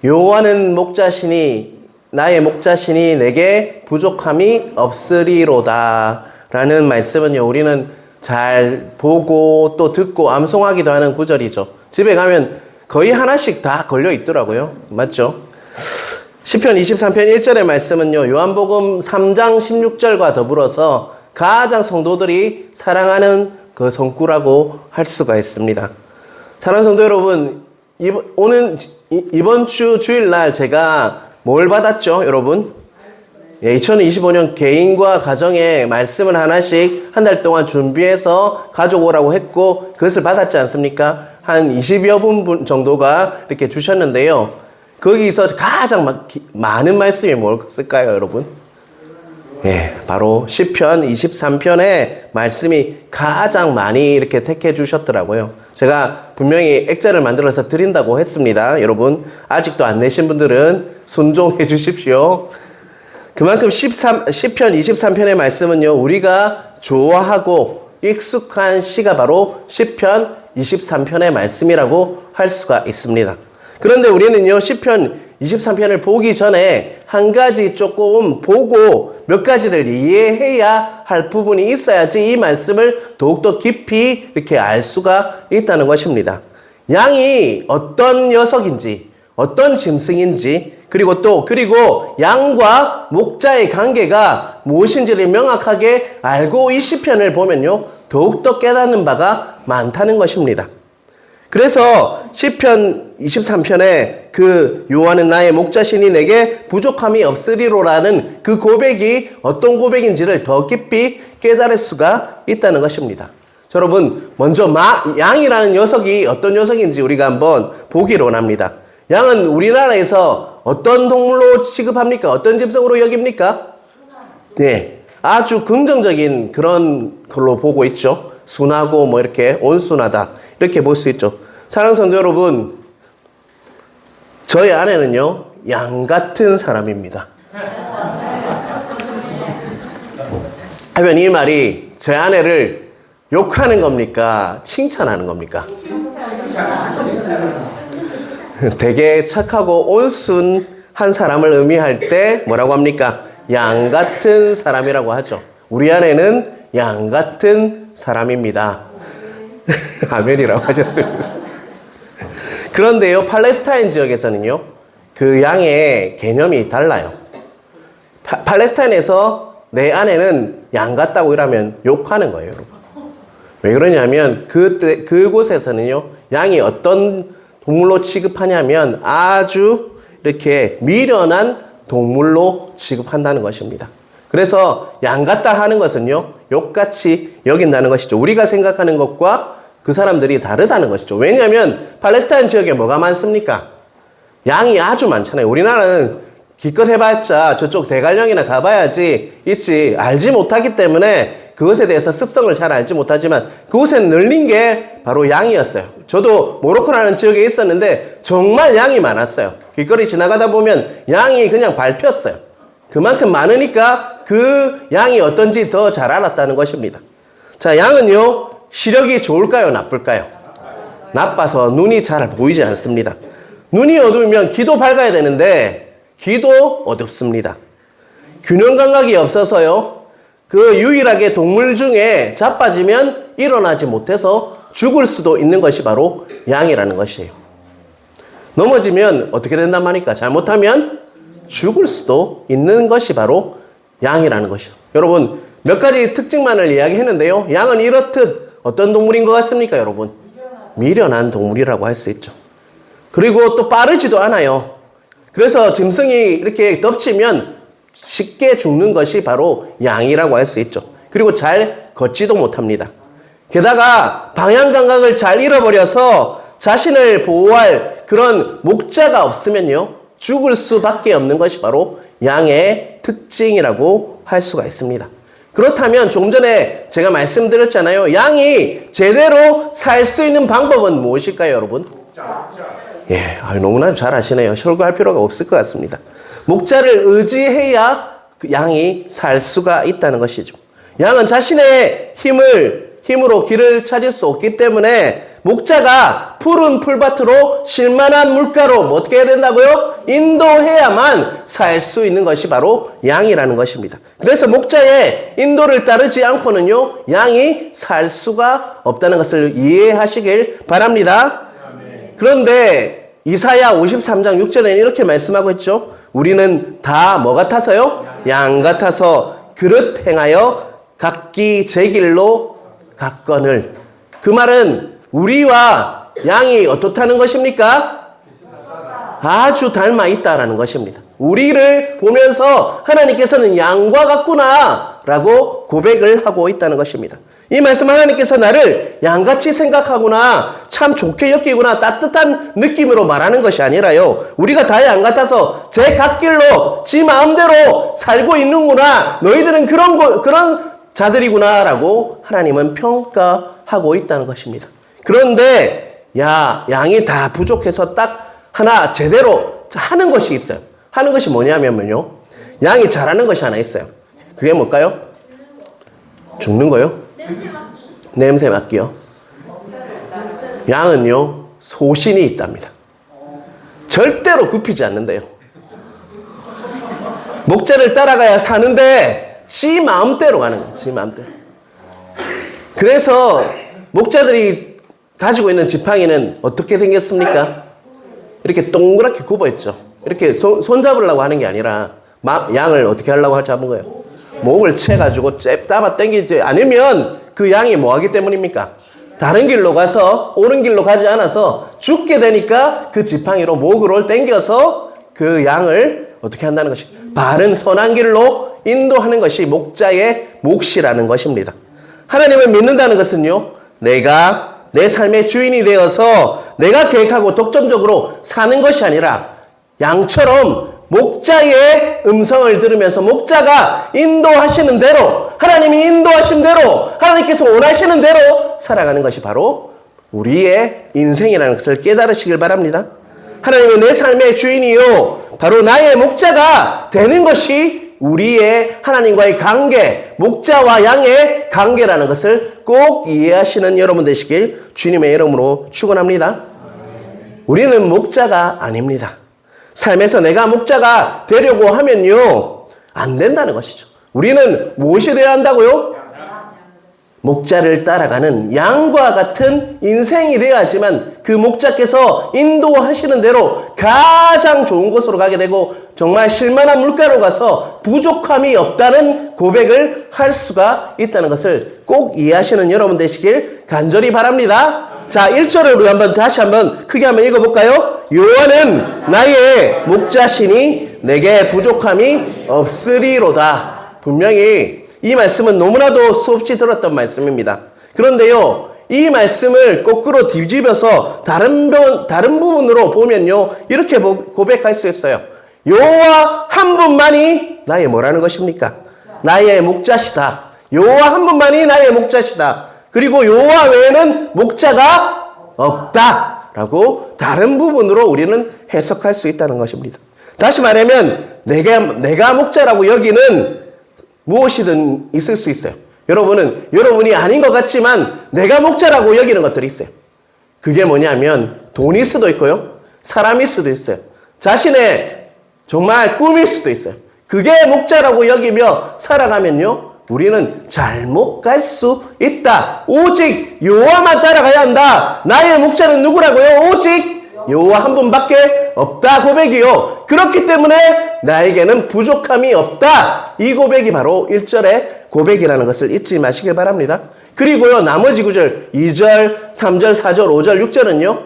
여호와는 나의 목자시니 내게 부족함이 없으리로다 라는 말씀은요, 우리는 잘 보고 또 듣고 암송하기도 하는 구절이죠. 집에 가면 거의 하나씩 다 걸려 있더라고요. 맞죠? 시편 23편 1절의 말씀은요, 요한복음 3장 16절과 더불어서 가장 성도들이 사랑하는 그 성구라고 할 수가 있습니다. 사랑하는 성도 여러분, 이번 주 주일날 제가 뭘 받았죠, 여러분? 2025년 개인과 가정에 말씀을 하나씩 한 달 동안 준비해서 가져오라고 했고, 그것을 받았지 않습니까? 한 20여 분 정도가 이렇게 주셨는데요. 거기서 가장 많은 말씀이 뭘까요, 여러분? 예, 바로 시편 23편의 말씀이 가장 많이 이렇게 택해 주셨더라고요. 제가 분명히 액자를 만들어서 드린다고 했습니다. 여러분, 아직도 안 내신 분들은 순종해 주십시오. 그만큼 시편 23편의 말씀은요, 우리가 좋아하고 익숙한 시가 바로 시편 23편의 말씀이라고 할 수가 있습니다. 그런데 우리는요, 시편 23편을 보기 전에 한 가지 조금 보고 몇 가지를 이해해야 할 부분이 있어야지 이 말씀을 더욱더 깊이 이렇게 알 수가 있다는 것입니다. 양이 어떤 녀석인지, 어떤 짐승인지, 그리고 양과 목자의 관계가 무엇인지를 명확하게 알고 이 시편을 보면요, 더욱더 깨닫는 바가 많다는 것입니다. 그래서 시편 23편에 그 여호와는 나의 목자시니 내게 부족함이 없으리로라는 그 고백이 어떤 고백인지를 더 깊이 깨달을 수가 있다는 것입니다. 자, 여러분, 먼저 양이라는 녀석이 어떤 녀석인지 우리가 한번 보기로 합니다. 양은 우리나라에서 어떤 동물로 취급합니까? 어떤 짐승으로 여깁니까? 네, 아주 긍정적인 그런 걸로 보고 있죠. 순하고 이렇게 온순하다, 이렇게 볼 수 있죠. 사랑하는 성도 여러분, 저희 아내는요, 양 같은 사람입니다. 하면 이 말이 제 아내를 욕하는 겁니까? 칭찬하는 겁니까? 되게 착하고 온순한 사람을 의미할 때 뭐라고 합니까? 양 같은 사람이라고 하죠. 우리 아내는 양 같은 사람입니다. 아멘이라고 하셨습니다. 그런데요, 팔레스타인 지역에서는요, 그 양의 개념이 달라요. 팔레스타인에서 내 아내는 양 같다고 이러면 욕하는 거예요, 여러분. 왜 그러냐면 그곳에서는요, 양이 어떤 동물로 취급하냐면 아주 이렇게 미련한 동물로 취급한다는 것입니다. 그래서 양 같다 하는 것은요, 욕같이 여긴다는 것이죠. 우리가 생각하는 것과 그 사람들이 다르다는 것이죠. 왜냐하면 팔레스타인 지역에 뭐가 많습니까? 양이 아주 많잖아요. 우리나라는 기껏 해봤자 저쪽 대관령이나 가봐야지 있지, 알지 못하기 때문에 그것에 대해서 습성을 잘 알지 못하지만 그곳에 늘린 게 바로 양이었어요. 저도 모로코라는 지역에 있었는데 정말 양이 많았어요. 길거리 지나가다 보면 양이 그냥 밟혔어요. 그만큼 많으니까 그 양이 어떤지 더 잘 알았다는 것입니다. 자, 양은요, 시력이 좋을까요, 나쁠까요? 나빠서 눈이 잘 보이지 않습니다. 눈이 어두우면 귀도 밝아야 되는데 귀도 어둡습니다. 균형 감각이 없어서요, 그 유일하게 동물 중에 자빠지면 일어나지 못해서 죽을 수도 있는 것이 바로 양이라는 것이에요. 넘어지면 어떻게 된단 말입니까? 잘못하면 죽을 수도 있는 것이 바로 양이라는 것이요. 여러분, 몇 가지 특징만을 이야기했는데요, 양은 이렇듯 어떤 동물인 것 같습니까, 여러분? 미련한 동물이라고 할 수 있죠. 그리고 또 빠르지도 않아요. 그래서 짐승이 이렇게 덮치면 쉽게 죽는 것이 바로 양이라고 할 수 있죠. 그리고 잘 걷지도 못합니다. 게다가 방향 감각을 잘 잃어버려서 자신을 보호할 그런 목자가 없으면요, 죽을 수밖에 없는 것이 바로 양의 특징이라고 할 수가 있습니다. 그렇다면 조금 전에 제가 말씀드렸잖아요. 양이 제대로 살 수 있는 방법은 무엇일까요, 여러분? 예, 너무나 잘 아시네요. 설교할 필요가 없을 것 같습니다. 목자를 의지해야 그 양이 살 수가 있다는 것이죠. 양은 자신의 힘으로 길을 찾을 수 없기 때문에 목자가 푸른 풀밭으로 쉴만한 물가로 뭐 어떻게 해야 된다고요? 인도해야만 살 수 있는 것이 바로 양이라는 것입니다. 그래서 목자의 인도를 따르지 않고는요, 양이 살 수가 없다는 것을 이해하시길 바랍니다. 그런데 이사야 53장 6절에는 이렇게 말씀하고 있죠. 우리는 다 뭐 같아서요? 양 같아서 그릇 행하여 각기 제 길로 갔거늘. 그 말은 우리와 양이 어떻다는 것입니까? 아주 닮아 있다라는 것입니다. 우리를 보면서 하나님께서는 양과 같구나 라고 고백을 하고 있다는 것입니다. 이 말씀 하나님께서 나를 양같이 생각하구나, 참 좋게 여기구나, 따뜻한 느낌으로 말하는 것이 아니라요, 우리가 다 양 같아서 제 갓길로 지 마음대로 살고 있는구나, 너희들은 그런 자들이구나 라고 하나님은 평가하고 있다는 것입니다. 그런데 양이 다 부족해서 딱 하나 제대로 하는 것이 있어요. 하는 것이 뭐냐면요, 양이 잘하는 것이 하나 있어요. 그게 뭘까요? 죽는 거요? 냄새 맡기요. 양은요, 소신이 있답니다. 절대로 굽히지 않는데요. 목자를 따라가야 사는데 지 마음대로 가는 거예요. 지 마음대로. 그래서 목자들이 가지고 있는 지팡이는 어떻게 생겼습니까? 이렇게 동그랗게 굽어있죠. 이렇게 손잡으려고 하는 게 아니라 양을 어떻게 하려고 잡은 거예요? 목을 채가지고 잡아 당기지 않으면 그 양이 뭐 하기 때문입니까? 다른 길로 가서 옳은 길로 가지 않아서 죽게 되니까 그 지팡이로 목으로 당겨서 그 양을 어떻게 한다는 것이, 바른 선한 길로 인도하는 것이 목자의 몫이라는 것입니다. 하나님을 믿는다는 것은요, 내가 내 삶의 주인이 되어서 내가 계획하고 독점적으로 사는 것이 아니라 양처럼 목자의 음성을 들으면서 목자가 인도하시는 대로, 하나님이 인도하신 대로, 하나님께서 원하시는 대로 살아가는 것이 바로 우리의 인생이라는 것을 깨달으시길 바랍니다. 하나님은 내 삶의 주인이요, 바로 나의 목자가 되는 것이 우리의 하나님과의 관계, 목자와 양의 관계라는 것을 꼭 이해하시는 여러분 되시길 주님의 이름으로 축원합니다. 우리는 목자가 아닙니다. 삶에서 내가 목자가 되려고 하면요, 안 된다는 것이죠. 우리는 무엇이 되어야 한다고요? 목자를 따라가는 양과 같은 인생이 되어야지만 그 목자께서 인도하시는 대로 가장 좋은 곳으로 가게 되고 정말 쉴만한 물가로 가서 부족함이 없다는 고백을 할 수가 있다는 것을 꼭 이해하시는 여러분 되시길 간절히 바랍니다. 자, 1절을 우리 다시 한번 크게 한번 읽어볼까요? 여호와는 나의 목자시니 내게 부족함이 없으리로다. 분명히 이 말씀은 너무나도 수없이 들었던 말씀입니다. 그런데요, 이 말씀을 거꾸로 뒤집어서 다른 부분으로 보면요, 이렇게 고백할 수 있어요. 여호와 한 분만이 나의 뭐라는 것입니까? 나의 목자시다. 여호와 한 분만이 나의 목자시다. 그리고 여호와 외에는 목자가 없다라고 다른 부분으로 우리는 해석할 수 있다는 것입니다. 다시 말하면 내가 목자라고 여기는 무엇이든 있을 수 있어요. 여러분이 아닌 것 같지만 내가 목자라고 여기는 것들이 있어요. 그게 뭐냐면 돈일 수도 있고요, 사람일 수도 있어요, 자신의 정말 꿈일 수도 있어요. 그게 목자라고 여기며 살아가면요, 우리는 잘못 갈 수 있다. 오직 여호와만 따라가야 한다. 나의 목자는 누구라고요? 오직 여호와 한 분밖에 없다 고백이요. 그렇기 때문에 나에게는 부족함이 없다. 이 고백이 바로 1절의 고백이라는 것을 잊지 마시길 바랍니다. 그리고요, 나머지 구절 2절, 3절, 4절, 5절, 6절은요,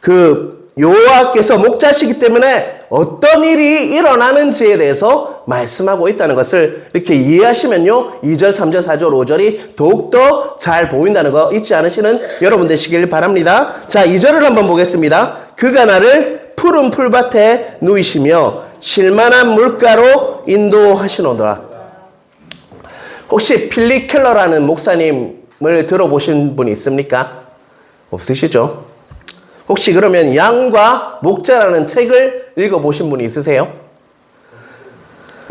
그 여호와께서 목자시기 때문에 어떤 일이 일어나는지에 대해서 말씀하고 있다는 것을 이렇게 이해하시면요, 2절, 3절, 4절, 5절이 더욱더 잘 보인다는 거 잊지 않으시는 여러분 되시길 바랍니다. 자, 2절을 한번 보겠습니다. 그가 나를 푸른 풀밭에 누이시며 쉴만한 물가로 인도하시노라. 혹시 필립 켈러라는 목사님을 들어보신 분이 있습니까? 없으시죠? 혹시 그러면 양과 목자라는 책을 읽어보신 분이 있으세요?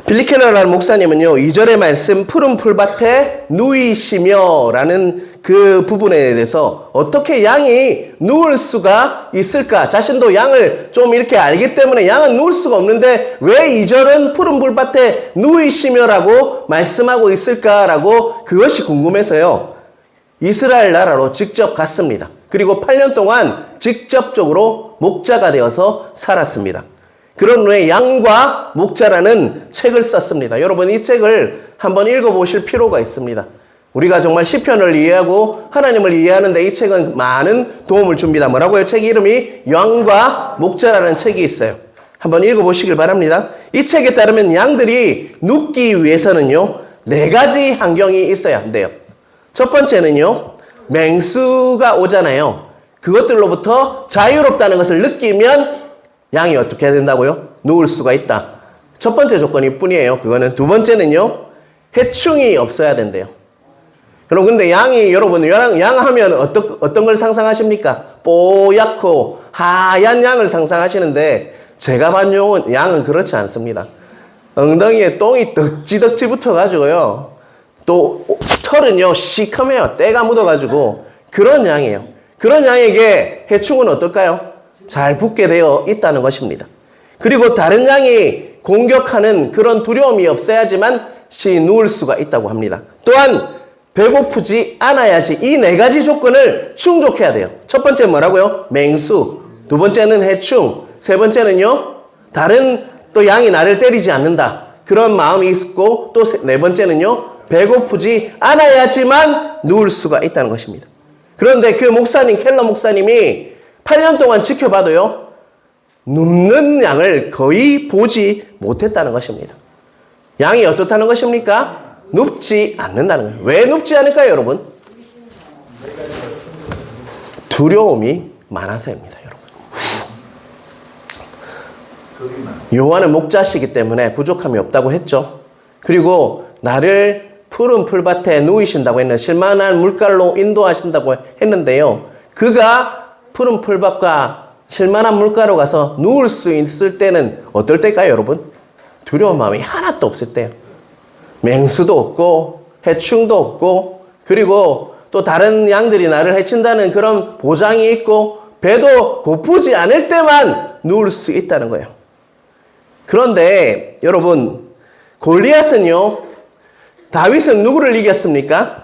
필립 켈러라는 목사님은요, 2절의 말씀 푸른 풀밭에 누이시며 라는 그 부분에 대해서 어떻게 양이 누울 수가 있을까? 자신도 양을 좀 이렇게 알기 때문에 양은 누울 수가 없는데 왜 2절은 푸른 풀밭에 누이시며라고 말씀하고 있을까라고 그것이 궁금해서요. 이스라엘 나라로 직접 갔습니다. 그리고 8년 동안 직접적으로 목자가 되어서 살았습니다. 그런 후에 양과 목자라는 책을 썼습니다. 여러분 이 책을 한번 읽어보실 필요가 있습니다. 우리가 정말 시편을 이해하고 하나님을 이해하는데 이 책은 많은 도움을 줍니다. 뭐라고요? 책 이름이 양과 목자라는 책이 있어요. 한번 읽어보시길 바랍니다. 이 책에 따르면 양들이 눕기 위해서는요 4가지 환경이 있어야 한대요. 첫 번째는요 맹수가 오잖아요. 그것들로부터 자유롭다는 것을 느끼면 양이 어떻게 해야 된다고요? 누울 수가 있다. 첫 번째 조건일 뿐이에요. 그거는. 두 번째는요 해충이 없어야 된대요. 여러분 근데 양이 여러분 양 하면 어떤 걸 상상하십니까? 뽀얗고 하얀 양을 상상하시는데 제가 본 양은 그렇지 않습니다. 엉덩이에 똥이 덕지덕지 붙어가지고요. 또 털은요 시커매요. 때가 묻어가지고 그런 양이에요. 그런 양에게 해충은 어떨까요? 잘 붙게 되어 있다는 것입니다. 그리고 다른 양이 공격하는 그런 두려움이 없어야지만 누울 수가 있다고 합니다. 또한 배고프지 않아야지 이 4가지 조건을 충족해야 돼요. 첫 번째 뭐라고요? 맹수. 두 번째는 해충. 세 번째는요 다른 또 양이 나를 때리지 않는다. 그런 마음이 있고 또 4번째는요 배고프지 않아야지만 누울 수가 있다는 것입니다. 그런데 그 목사님 켈러 목사님이 8년 동안 지켜봐도요 눕는 양을 거의 보지 못했다는 것입니다. 양이 어떻다는 것입니까? 눕지 않는다는 거예요. 왜 눕지 않을까요, 여러분? 두려움이 많아서입니다, 여러분. 요한은 목자시기 때문에 부족함이 없다고 했죠. 그리고 나를 푸른 풀밭에 누이신다고 했는 실만한 물가로 인도하신다고 했는데요. 그가 푸른 풀밭과 실만한 물가로 가서 누울 수 있을 때는 어떨 때일까요, 여러분? 두려운 마음이 하나도 없을 때요. 맹수도 없고 해충도 없고 그리고 또 다른 양들이 나를 해친다는 그런 보장이 있고 배도 고프지 않을 때만 누울 수 있다는 거예요. 그런데 여러분 골리앗은요 다윗은 누구를 이겼습니까?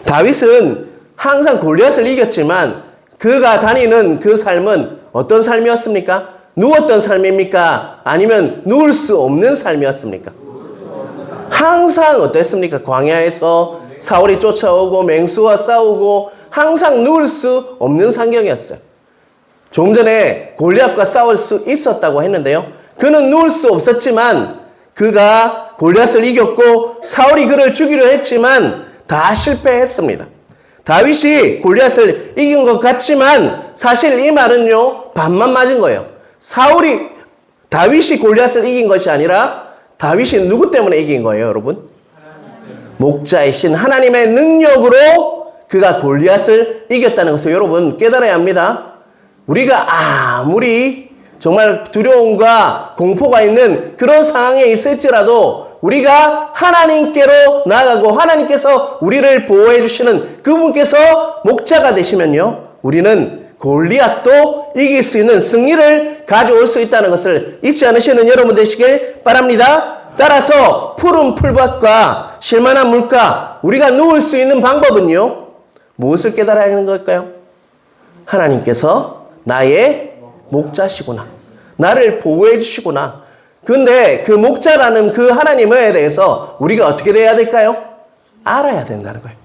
다윗은 항상 골리앗을 이겼지만 그가 다니는 그 삶은 어떤 삶이었습니까? 누웠던 삶입니까? 아니면 누울 수 없는 삶이었습니까? 항상 어땠습니까? 광야에서 사울이 쫓아오고 맹수와 싸우고 항상 누울 수 없는 상경이었어요. 조금 전에 골리앗과 싸울 수 있었다고 했는데요. 그는 누울 수 없었지만 그가 골리앗을 이겼고 사울이 그를 죽이려 했지만 다 실패했습니다. 다윗이 골리앗을 이긴 것 같지만 사실 이 말은요 반만 맞은 거예요. 다윗이 골리앗을 이긴 것이 아니라 다윗이 누구 때문에 이긴 거예요, 여러분? 목자이신 하나님의 능력으로 그가 골리앗을 이겼다는 것을 여러분 깨달아야 합니다. 우리가 아무리 정말 두려움과 공포가 있는 그런 상황에 있을지라도 우리가 하나님께로 나아가고 하나님께서 우리를 보호해 주시는 그분께서 목자가 되시면요 우리는 골리앗도 이길 수 있는 승리를 가져올 수 있다는 것을 잊지 않으시는 여러분 되시길 바랍니다. 따라서 푸른 풀밭과 실만한 물가 우리가 누울 수 있는 방법은요 무엇을 깨달아야 하는 걸까요? 하나님께서 나의 목자시구나. 나를 보호해 주시구나. 근데 그 목자라는 그 하나님에 대해서 우리가 어떻게 돼야 될까요? 알아야 된다는 거예요.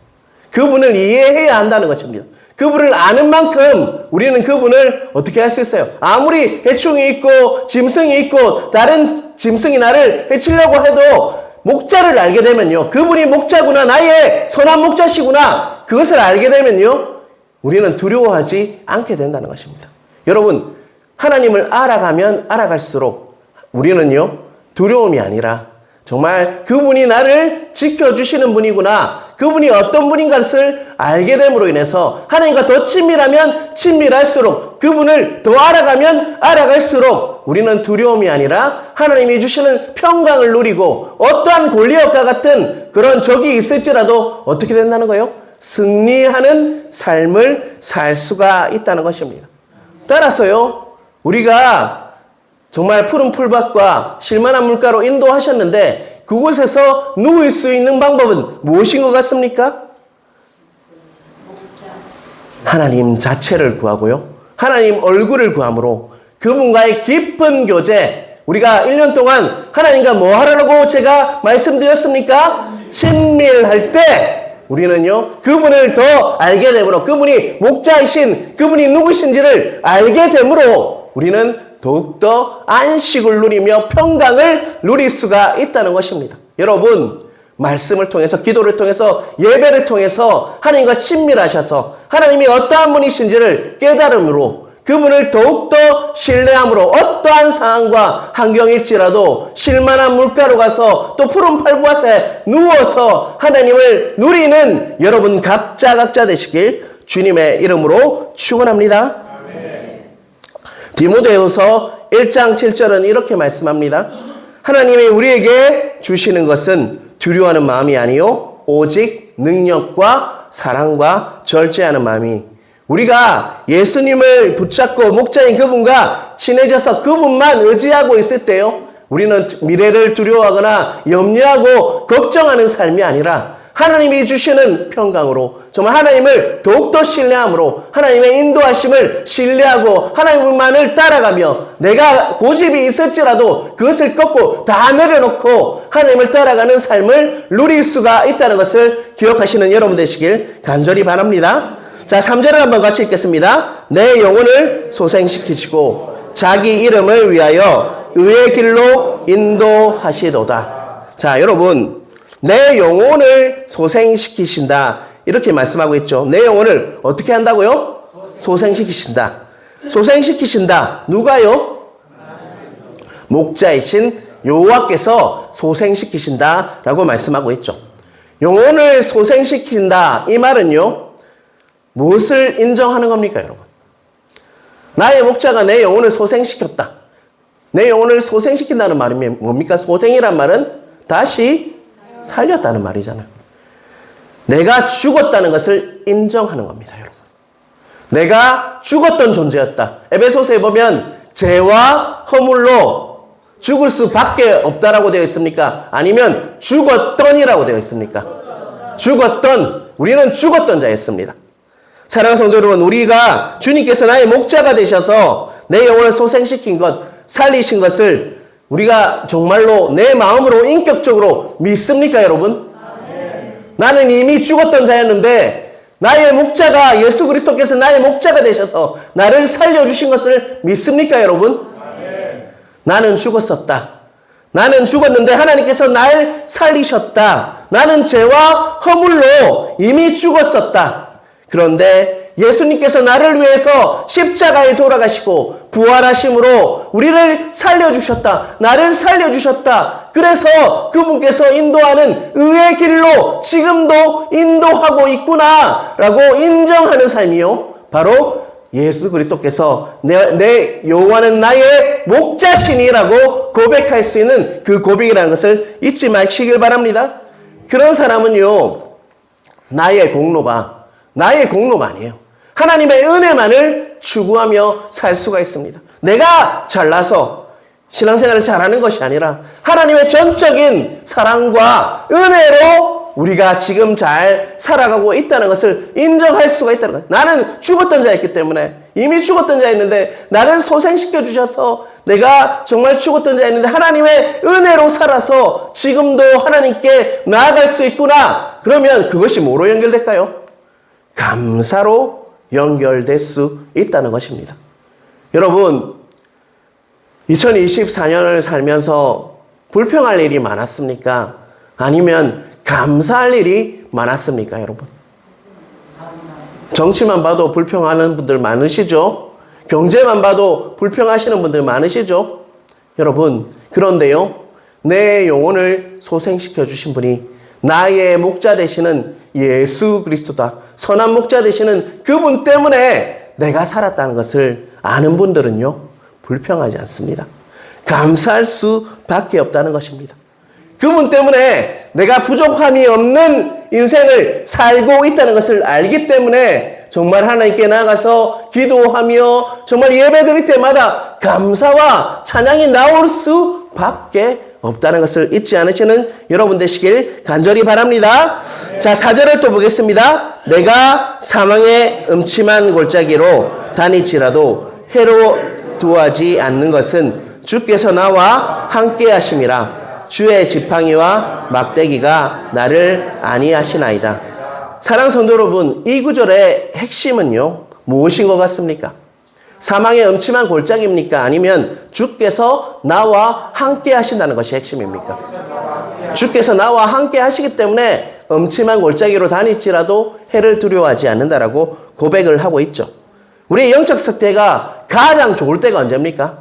그분을 이해해야 한다는 것입니다. 그분을 아는 만큼 우리는 그분을 어떻게 할 수 있어요? 아무리 해충이 있고 짐승이 있고 다른 짐승이 나를 해치려고 해도 목자를 알게 되면요. 그분이 목자구나. 나의 선한 목자시구나. 그것을 알게 되면요. 우리는 두려워하지 않게 된다는 것입니다. 여러분, 하나님을 알아가면 알아갈수록 우리는요. 두려움이 아니라 정말 그분이 나를 지켜주시는 분이구나. 그분이 어떤 분인 것을 알게 됨으로 인해서 하나님과 더 친밀하면 친밀할수록 그분을 더 알아가면 알아갈수록 우리는 두려움이 아니라 하나님이 주시는 평강을 누리고 어떠한 골리앗과 같은 그런 적이 있을지라도 어떻게 된다는 거예요? 승리하는 삶을 살 수가 있다는 것입니다. 따라서요, 우리가 정말 푸른 풀밭과 실만한 물가로 인도하셨는데 그곳에서 누울 수 있는 방법은 무엇인 것 같습니까? 하나님 자체를 구하고요. 하나님 얼굴을 구함으로 그분과의 깊은 교제, 우리가 1년 동안 하나님과 뭐 하라고 제가 말씀드렸습니까? 친밀할 때 우리는요, 그분을 더 알게 되므로, 그분이 목자이신, 그분이 누구신지를 알게 되므로 우리는 더욱더 안식을 누리며 평강을 누릴 수가 있다는 것입니다. 여러분, 말씀을 통해서, 기도를 통해서, 예배를 통해서 하나님과 친밀하셔서 하나님이 어떠한 분이신지를 깨달음으로 그분을 더욱더 신뢰함으로 어떠한 상황과 환경일지라도 실만한 물가로 가서 또 푸른 풀밭에 누워서 하나님을 누리는 여러분 각자 되시길 주님의 이름으로 축원합니다. 디모데후서 1장 7절은 이렇게 말씀합니다. 하나님이 우리에게 주시는 것은 두려워하는 마음이 아니요 오직 능력과 사랑과 절제하는 마음이, 우리가 예수님을 붙잡고 목자인 그분과 친해져서 그분만 의지하고 있을 때요, 우리는 미래를 두려워하거나 염려하고 걱정하는 삶이 아니라 하나님이 주시는 평강으로 정말 하나님을 더욱더 신뢰함으로 하나님의 인도하심을 신뢰하고 하나님만을 따라가며 내가 고집이 있을지라도 그것을 꺾고 다 내려놓고 하나님을 따라가는 삶을 누릴 수가 있다는 것을 기억하시는 여러분 되시길 간절히 바랍니다. 자, 3절을 한번 같이 읽겠습니다. 내 영혼을 소생시키시고 자기 이름을 위하여 의의 길로 인도하시도다. 자, 여러분, 내 영혼을 소생시키신다 이렇게 말씀하고 있죠. 내 영혼을 어떻게 한다고요? 소생시키신다. 소생시키신다. 누가요? 목자이신 여호와께서 소생시키신다라고 말씀하고 있죠. 영혼을 소생시킨다 이 말은요, 무엇을 인정하는 겁니까, 여러분? 나의 목자가 내 영혼을 소생시켰다. 내 영혼을 소생시킨다는 말이 뭡니까? 소생이란 말은 다시 살렸다는 말이잖아요. 내가 죽었다는 것을 인정하는 겁니다, 여러분. 내가 죽었던 존재였다. 에베소서에 보면 죄와 허물로 죽을 수밖에 없다라고 되어 있습니까? 아니면 죽었던이라고 되어 있습니까? 죽었던, 우리는 죽었던 자였습니다. 사랑하는 성도 여러분, 우리가 주님께서 나의 목자가 되셔서 내 영혼을 소생시킨 것, 살리신 것을 우리가 정말로 내 마음으로 인격적으로 믿습니까, 여러분? 나는 이미 죽었던 자였는데 나의 목자가, 예수 그리스도께서 나의 목자가 되셔서 나를 살려주신 것을 믿습니까, 여러분? 나는 죽었었다. 나는 죽었는데 하나님께서 날 살리셨다. 나는 죄와 허물로 이미 죽었었다. 그런데 예수님께서 나를 위해서 십자가에 돌아가시고 부활하심으로 우리를 살려주셨다. 나를 살려주셨다. 그래서 그분께서 인도하는 의의 길로 지금도 인도하고 있구나 라고 인정하는 삶이요, 바로 예수 그리스도께서 내 여호와는 나의 목자시니라고 고백할 수 있는 그 고백이라는 것을 잊지 마시길 바랍니다. 그런 사람은요, 나의 공로가 아니에요. 하나님의 은혜만을 추구하며 살 수가 있습니다. 내가 잘나서 신앙생활을 잘하는 것이 아니라 하나님의 전적인 사랑과 은혜로 우리가 지금 잘 살아가고 있다는 것을 인정할 수가 있다는 거예요. 나는 죽었던 자였기 때문에, 이미 죽었던 자였는데 나를 소생시켜 주셔서 내가 정말 죽었던 자였는데 하나님의 은혜로 살아서 지금도 하나님께 나아갈 수 있구나. 그러면 그것이 뭐로 연결될까요? 감사로 연결될 수 있다는 것입니다. 여러분, 2024년을 살면서 불평할 일이 많았습니까? 아니면 감사할 일이 많았습니까, 여러분? 정치만 봐도 불평하는 분들 많으시죠? 경제만 봐도 불평하시는 분들 많으시죠? 여러분, 그런데요, 내 영혼을 소생시켜 주신 분이 나의 목자 되시는 예수 그리스도다. 선한 목자 되시는 그분 때문에 내가 살았다는 것을 아는 분들은요, 불평하지 않습니다. 감사할 수밖에 없다는 것입니다. 그분 때문에 내가 부족함이 없는 인생을 살고 있다는 것을 알기 때문에 정말 하나님께 나아가서 기도하며 정말 예배드릴 때마다 감사와 찬양이 나올 수밖에 없다는 것을 잊지 않으시는 여러분 되시길 간절히 바랍니다. 자, 4절을 또 보겠습니다. 내가 사망의 음침한 골짜기로 다닐지라도 해로 두하지 않는 것은 주께서 나와 함께 하심이라. 주의 지팡이와 막대기가 나를 안위하시나이다. 사랑하는 성도 여러분, 이 구절의 핵심은요, 무엇인 것 같습니까? 사망의 음침한 골짜기입니까? 아니면 주께서 나와 함께 하신다는 것이 핵심입니까? 주께서 나와 함께 하시기 때문에 음침한 골짜기로 다닐지라도 해를 두려워하지 않는다라고 고백을 하고 있죠. 우리의 영적 상태가 가장 좋을 때가 언제입니까?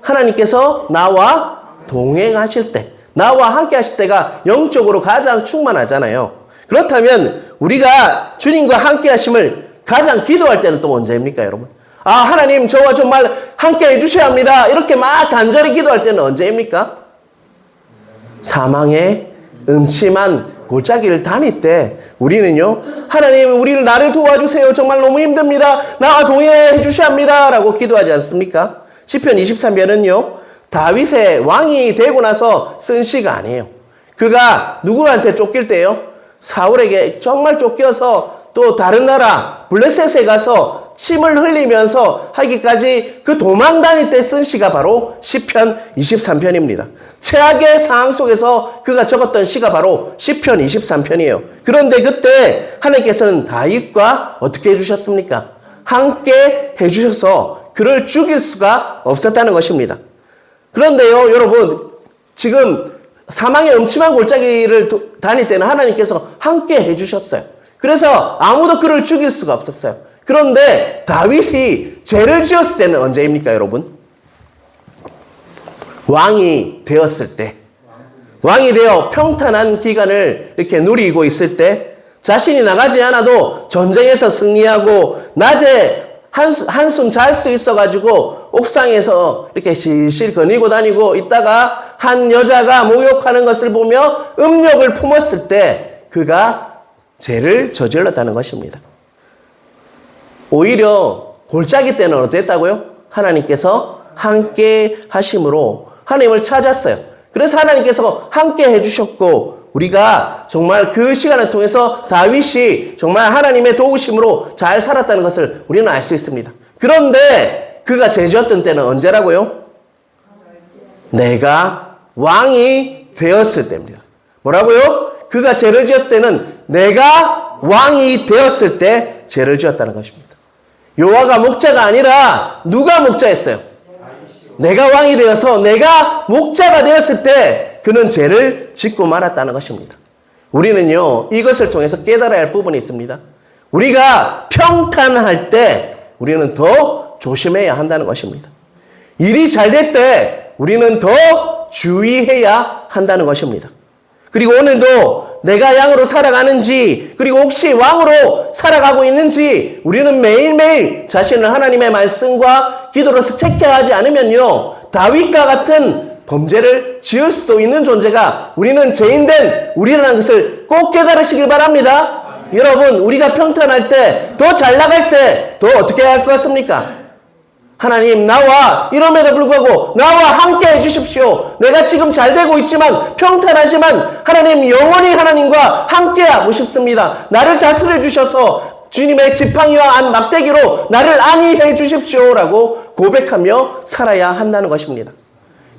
하나님께서 나와 동행하실 때, 나와 함께 하실 때가 영적으로 가장 충만하잖아요. 그렇다면 우리가 주님과 함께 하심을 가장 기도할 때는 또 언제입니까, 여러분? 아, 하나님 저와 정말 함께 해주셔야 합니다. 이렇게 막 간절히 기도할 때는 언제입니까? 사망의 음침한 골짜기를 다닐 때 우리는요, 하나님 우리를 나를 도와주세요. 정말 너무 힘듭니다. 나와 동행해 주셔야 합니다. 라고 기도하지 않습니까? 시편 23편은요, 다윗의 왕이 되고 나서 쓴 시가 아니에요. 그가 누구한테 쫓길 때요? 사울에게 정말 쫓겨서 또 다른 나라 블레셋에 가서 침을 흘리면서 하기까지 그 도망 다닐 때 쓴 시가 바로 시편 23편입니다. 최악의 상황 속에서 그가 적었던 시가 바로 시편 23편이에요. 그런데 그때 하나님께서는 다윗과 어떻게 해주셨습니까? 함께 해주셔서 그를 죽일 수가 없었다는 것입니다. 그런데요, 여러분, 지금 사망의 음침한 골짜기를 다닐 때는 하나님께서 함께 해주셨어요. 그래서 아무도 그를 죽일 수가 없었어요. 그런데 다윗이 죄를 지었을 때는 언제입니까, 여러분? 왕이 되었을 때, 왕이 되어 평탄한 기간을 이렇게 누리고 있을 때, 자신이 나가지 않아도 전쟁에서 승리하고 낮에 한숨 잘 수 있어가지고 옥상에서 이렇게 실실 거니고 다니고 있다가 한 여자가 목욕하는 것을 보며 음욕을 품었을 때 그가 죄를 저질렀다는 것입니다. 오히려 골짜기 때는 어땠다고요? 하나님께서 함께 하심으로 하나님을 찾았어요. 그래서 하나님께서 함께 해주셨고, 우리가 정말 그 시간을 통해서 다윗이 정말 하나님의 도우심으로 잘 살았다는 것을 우리는 알 수 있습니다. 그런데 그가 죄 지었던 때는 언제라고요? 내가 왕이 되었을 때입니다. 뭐라고요? 그가 죄를 지었을 때는 내가 왕이 되었을 때 죄를 지었다는 것입니다. 요아가 목자가 아니라 누가 목자였어요? 내가 왕이 되어서 내가 목자가 되었을 때 그는 죄를 짓고 말았다는 것입니다. 우리는요, 이것을 통해서 깨달아야 할 부분이 있습니다. 우리가 평탄할 때 우리는 더 조심해야 한다는 것입니다. 일이 잘 될 때 우리는 더 주의해야 한다는 것입니다. 그리고 오늘도 내가 양으로 살아가는지, 그리고 혹시 왕으로 살아가고 있는지 우리는 매일매일 자신을 하나님의 말씀과 기도로서 체크하지 않으면요, 다윗과 같은 범죄를 지을 수도 있는 존재가 우리는 죄인된 우리라는 것을 꼭 깨달으시길 바랍니다. 여러분, 우리가 평탄할 때, 더 잘 나갈 때 더 어떻게 해야 할 것 같습니까? 하나님, 나와 이럼에도 불구하고 나와 함께 해주십시오. 내가 지금 잘 되고 있지만 평탄하지만 하나님, 영원히 하나님과 함께 하고 싶습니다. 나를 다스려 주셔서 주님의 지팡이와 막대기로 나를 안위해 주십시오라고 고백하며 살아야 한다는 것입니다.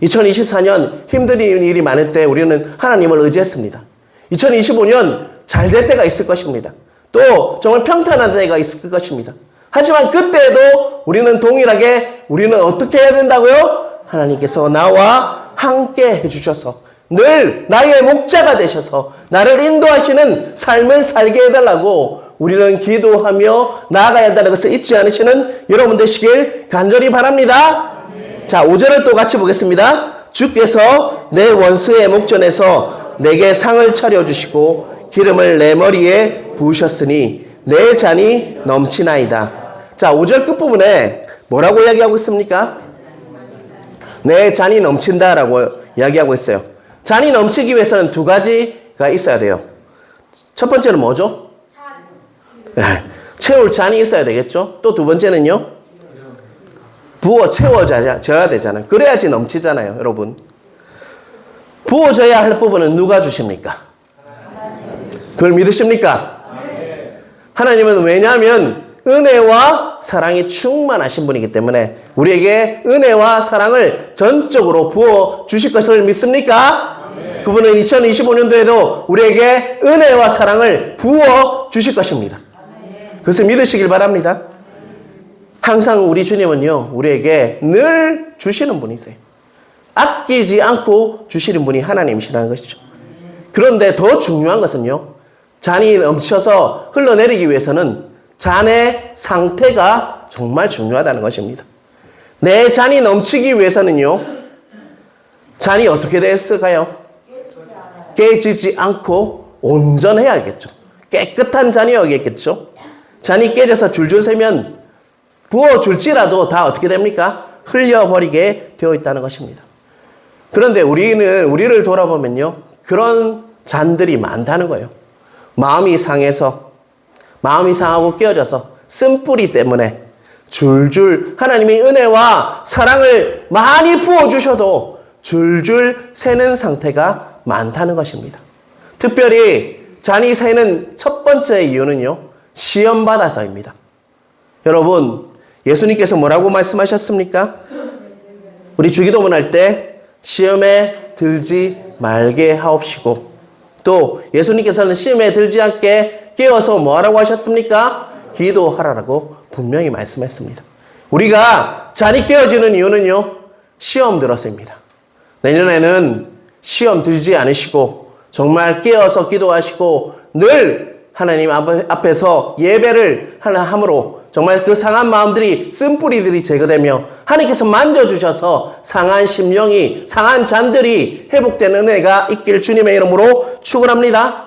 2024년 힘든 일이 많을 때 우리는 하나님을 의지했습니다. 2025년 잘 될 때가 있을 것입니다. 또 정말 평탄한 때가 있을 것입니다. 하지만 그때에도 우리는 동일하게 우리는 어떻게 해야 된다고요? 하나님께서 나와 함께 해주셔서 늘 나의 목자가 되셔서 나를 인도하시는 삶을 살게 해달라고 우리는 기도하며 나아가야 한다는 것을 잊지 않으시는 여러분 되시길 간절히 바랍니다. 자, 5절을 또 같이 보겠습니다. 주께서 내 원수의 목전에서 내게 상을 차려주시고 기름을 내 머리에 부으셨으니 내 잔이 넘치나이다. 자, 5절 끝부분에 뭐라고 이야기하고 있습니까? 내 잔이 넘친다라고 이야기하고 있어요. 잔이 넘치기 위해서는 두 가지가 있어야 돼요. 첫 번째는 뭐죠? 네, 채울 잔이 있어야 되겠죠. 또 두 번째는요, 부어 채워져야 되잖아요. 그래야지 넘치잖아요, 여러분. 부어져야 할 부분은 누가 주십니까? 그걸 믿으십니까? 하나님은 왜냐하면 은혜와 사랑이 충만하신 분이기 때문에 우리에게 은혜와 사랑을 전적으로 부어 주실 것을 믿습니까? 그분은 2025년도에도 우리에게 은혜와 사랑을 부어 주실 것입니다. 그것을 믿으시길 바랍니다. 항상 우리 주님은요, 우리에게 늘 주시는 분이세요. 아끼지 않고 주시는 분이 하나님이시라는 것이죠. 그런데 더 중요한 것은요, 잔이 넘쳐서 흘러내리기 위해서는 잔의 상태가 정말 중요하다는 것입니다. 내 잔이 넘치기 위해서는요, 잔이 어떻게 됐을까요? 깨지지 않고 온전해야겠죠. 깨끗한 잔이어야겠죠. 잔이 깨져서 줄줄 새면 부어줄지라도 다 어떻게 됩니까? 흘려버리게 되어 있다는 것입니다. 그런데 우리를 돌아보면요, 그런 잔들이 많다는 거예요. 마음이 상하고 깨어져서 쓴뿌리 때문에 줄줄 하나님이 은혜와 사랑을 많이 부어주셔도 줄줄 새는 상태가 많다는 것입니다. 특별히 잔이 새는 첫 번째 이유는요, 시험받아서입니다. 여러분, 예수님께서 뭐라고 말씀하셨습니까? 우리 주기도문 할 때 시험에 들지 말게 하옵시고, 또 예수님께서는 시험에 들지 않게 깨어서 뭐하라고 하셨습니까? 기도하라고 분명히 말씀했습니다. 우리가 잔이 깨어지는 이유는요, 시험 들어서입니다. 내년에는 시험 들지 않으시고 정말 깨어서 기도하시고 늘 하나님 앞에서 예배를 함으로 정말 그 상한 마음들이, 쓴뿌리들이 제거되며 하나님께서 만져주셔서 상한 심령이, 상한 잔들이 회복되는 은혜가 있길 주님의 이름으로 축원합니다.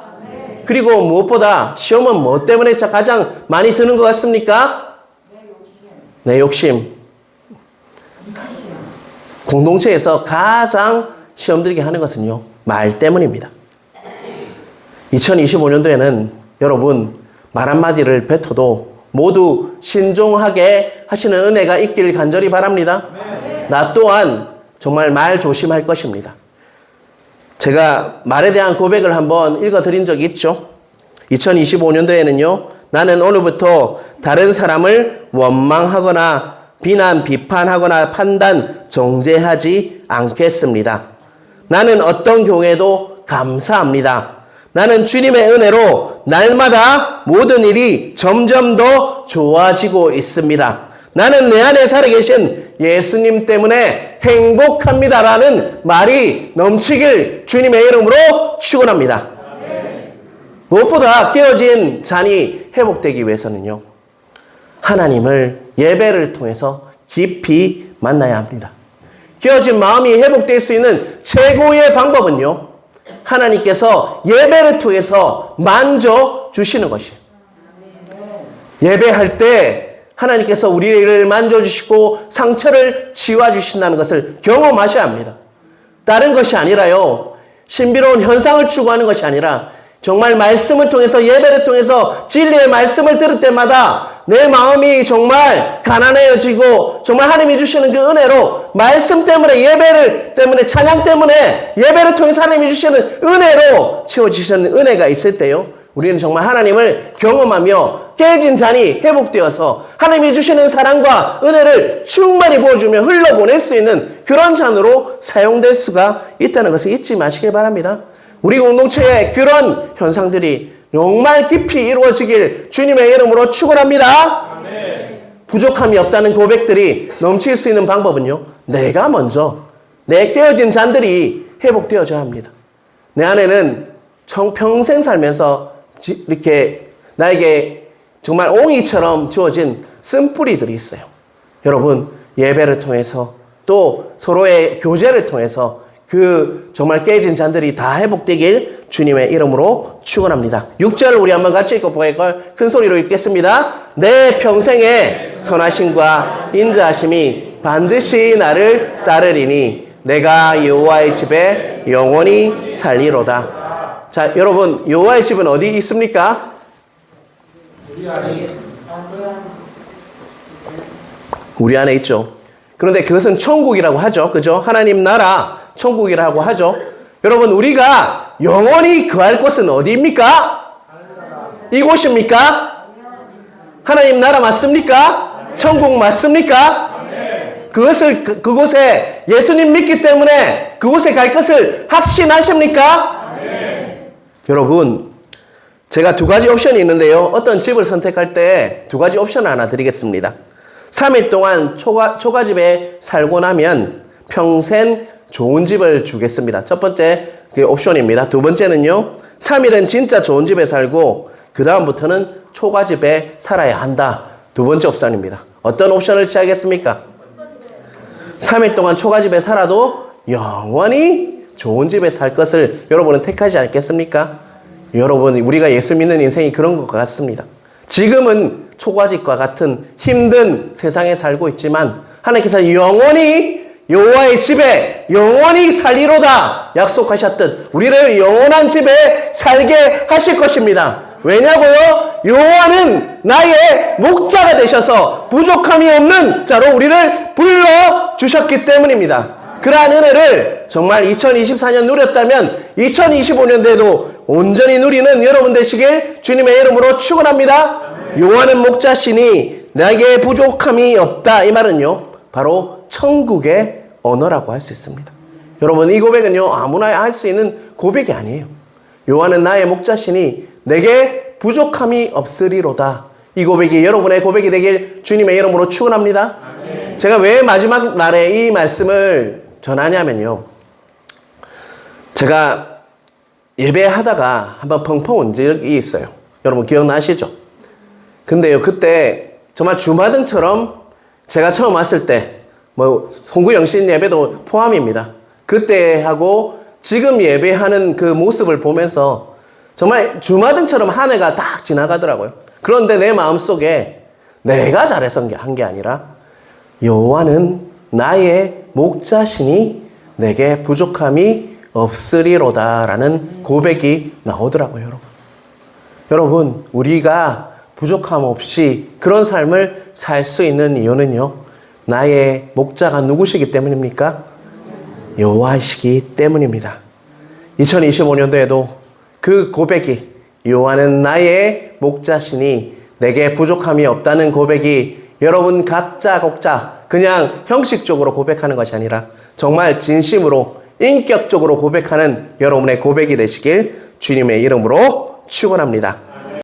그리고 무엇보다 시험은 뭐 때문에 가장 많이 드는 것 같습니까? 내 욕심. 공동체에서 가장 시험 들게 하는 것은요, 말 때문입니다. 2025년도에는 여러분, 말 한마디를 뱉어도 모두 신중하게 하시는 은혜가 있길 간절히 바랍니다. 나 또한 정말 말 조심할 것입니다. 제가 말에 대한 고백을 한번 읽어드린 적이 있죠. 2025년도에는요, 나는 오늘부터 다른 사람을 원망하거나 비판하거나 판단, 정죄하지 않겠습니다. 나는 어떤 경우에도 감사합니다. 나는 주님의 은혜로 날마다 모든 일이 점점 더 좋아지고 있습니다. 나는 내 안에 살아계신 예수님 때문에 행복합니다라는 말이 넘치길 주님의 이름으로 축원합니다. 무엇보다 깨어진 잔이 회복되기 위해서는요, 하나님을 예배를 통해서 깊이 만나야 합니다. 깨어진 마음이 회복될 수 있는 최고의 방법은요, 하나님께서 예배를 통해서 만져주시는 것이에요. 예배할 때 하나님께서 우리를 만져주시고 상처를 치유해주신다는 것을 경험하셔야 합니다. 다른 것이 아니라요, 신비로운 현상을 추구하는 것이 아니라 정말 말씀을 통해서, 예배를 통해서 진리의 말씀을 들을 때마다 내 마음이 정말 가난해지고 정말 하나님이 주시는 그 은혜로, 말씀 때문에, 예배를 때문에, 찬양 때문에, 예배를 통해서 하나님이 주시는 은혜로 채워지시는 은혜가 있을 때요, 우리는 정말 하나님을 경험하며 깨진 잔이 회복되어서 하나님이 주시는 사랑과 은혜를 충만히 부어주며 흘러보낼 수 있는 그런 잔으로 사용될 수가 있다는 것을 잊지 마시길 바랍니다. 우리 공동체에 그런 현상들이 정말 깊이 이루어지길 주님의 이름으로 축원합니다. 부족함이 없다는 고백들이 넘칠 수 있는 방법은요, 내가 먼저 내 깨어진 잔들이 회복되어져야 합니다. 내 안에는 평생 살면서 이렇게 나에게 정말 옹이처럼 주어진 쓴뿌리들이 있어요. 여러분, 예배를 통해서 또 서로의 교제를 통해서 그 정말 깨진 잔들이 다 회복되길 주님의 이름으로 축원합니다. 6절을 우리 한번 같이 읽고 보겠걸 큰 소리로 읽겠습니다. 내 평생의 선하심과 인자하심이 반드시 나를 따르리니 내가 여호와의 집에 영원히 살리로다. 자, 여러분, 여호와의 집은 어디 있습니까? 우리 안에 있죠. 그런데 그것은 천국이라고 하죠. 그죠? 하나님 나라 천국이라고 하죠. 여러분, 우리가 영원히 거할 곳은 어디입니까? 이곳입니까? 하나님 나라 맞습니까? 천국 맞습니까? 그곳에 예수님 믿기 때문에 그곳에 갈 것을 확신하십니까? 여러분, 제가 두 가지 옵션이 있는데요. 어떤 집을 선택할 때 두 가지 옵션을 하나 드리겠습니다. 3일 동안 초가집에 살고 나면 평생 좋은 집을 주겠습니다. 첫 번째 옵션입니다. 두 번째는요. 3일은 진짜 좋은 집에 살고 그 다음부터는 초가집에 살아야 한다. 두 번째 옵션입니다. 어떤 옵션을 취하겠습니까? 3일 동안 초가집에 살아도 영원히 좋은 집에 살 것을 여러분은 택하지 않겠습니까? 여러분, 우리가 예수 믿는 인생이 그런 것 같습니다. 지금은 초가집과 같은 힘든 세상에 살고 있지만 하나님께서 영원히 여호와의 집에 영원히 살리로다 약속하셨듯 우리를 영원한 집에 살게 하실 것입니다. 왜냐고요? 여호와는 나의 목자가 되셔서 부족함이 없는 자로 우리를 불러주셨기 때문입니다. 그러한 은혜를 정말 2024년 누렸다면 2025년도에도 온전히 누리는 여러분 되시길 주님의 이름으로 축원합니다. 여호와는 목자시니 나에게 부족함이 없다. 이 말은요, 바로 천국의 언어라고 할 수 있습니다. 여러분, 이 고백은요, 아무나 할 수 있는 고백이 아니에요. 여호와는 나의 목자시니 내게 부족함이 없으리로다. 이 고백이 여러분의 고백이 되길 주님의 이름으로 축원합니다. 제가 왜 마지막 날에 이 말씀을 전하냐면요, 제가 예배하다가 한번 펑펑 온 적이 있어요. 여러분 기억나시죠? 근데요, 그때 정말 주마등처럼 제가 처음 왔을 때 송구영신 예배도 포함입니다. 그때 하고 지금 예배하는 그 모습을 보면서 정말 주마등처럼 한 해가 딱 지나가더라고요. 그런데 내 마음속에 내가 잘해서 한 게 아니라 여호와는 나의 목자시니 내게 부족함이 없으리로다라는 고백이 나오더라고요. 여러분, 우리가 부족함 없이 그런 삶을 살 수 있는 이유는요, 나의 목자가 누구시기 때문입니까? 여호와이시기 때문입니다. 2025년도에도 그 고백이 여호와는 나의 목자시니 내게 부족함이 없다는 고백이 여러분 각자 그냥 형식적으로 고백하는 것이 아니라 정말 진심으로 인격적으로 고백하는 여러분의 고백이 되시길 주님의 이름으로 축원합니다.